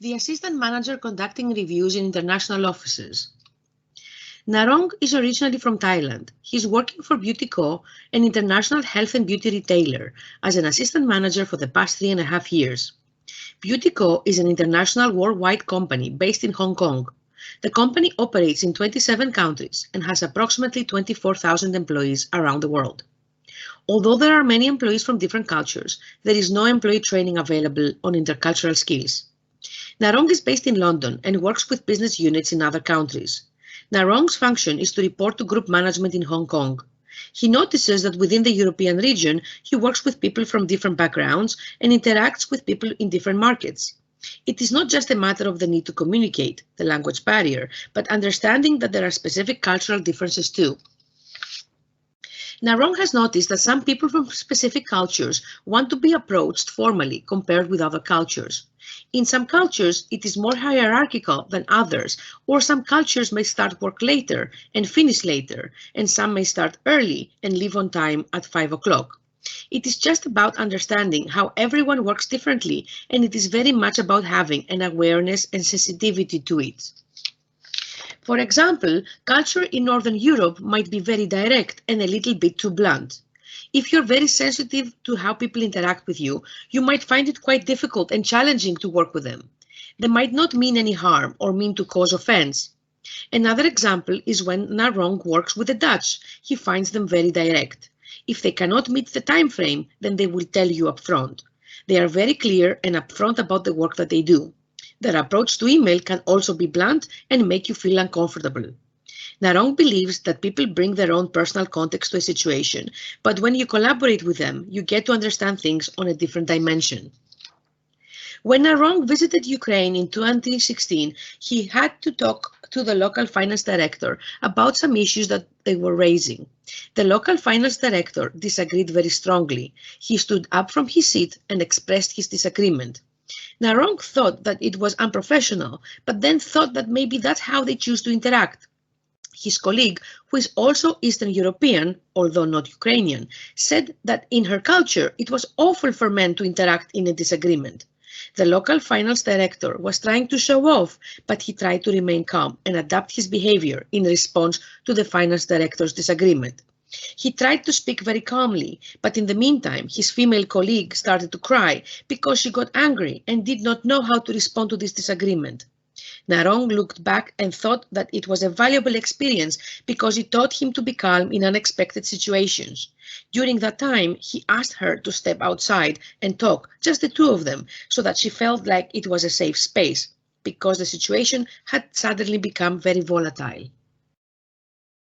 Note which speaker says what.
Speaker 1: the assistant manager conducting reviews in international offices. Narong is originally from Thailand. He's working for Beauty Co, an international health and beauty retailer, as an assistant manager for the past 3.5 years. Beauty Co is an international worldwide company based in Hong Kong. The company operates in 27 countries and has approximately 24,000 employees around the world. Although there are many employees from different cultures, there is no employee training available on intercultural skills. Narong is based in London and works with business units in other countries. Narong's function is to report to group management in Hong Kong. He notices that within the European region, he works with people from different backgrounds and interacts with people in different markets. It is not just a matter of the need to communicate, the language barrier, but understanding that there are specific cultural differences too. Narong has noticed that some people from specific cultures want to be approached formally compared with other cultures. In some cultures, it is more hierarchical than others, or some cultures may start work later and finish later, and some may start early and leave on time at 5 o'clock. It is just about understanding how everyone works differently, and it is very much about having an awareness and sensitivity to it. For example, culture in Northern Europe might be very direct and a little bit too blunt. If you're very sensitive to how people interact with you, you might find it quite difficult and challenging to work with them. They might not mean any harm or mean to cause offense. Another example is when Narong works with the Dutch. He finds them very direct. If they cannot meet the time frame, then they will tell you upfront. They are very clear and upfront about the work that they do. Their approach to email can also be blunt and make you feel uncomfortable. Narong believes that people bring their own personal context to a situation, but when you collaborate with them, you get to understand things on a different dimension. When Narong visited Ukraine in 2016, he had to talk to the local finance director about some issues that they were raising. The local finance director disagreed very strongly. He stood up from his seat and expressed his disagreement. Narong thought that it was unprofessional, but then thought that maybe that's how they choose to interact. His colleague, who is also Eastern European, although not Ukrainian, said that in her culture it was awful for men to interact in a disagreement. The local finance director was trying to show off, but he tried to remain calm and adapt his behavior in response to the finance director's disagreement. He tried to speak very calmly, but in the meantime, his female colleague started to cry because she got angry and did not know how to respond to this disagreement. Narong looked back and thought that it was a valuable experience because it taught him to be calm in unexpected situations. During that time, he asked her to step outside and talk, just the two of them, so that she felt like it was a safe space, because the situation had suddenly become very volatile.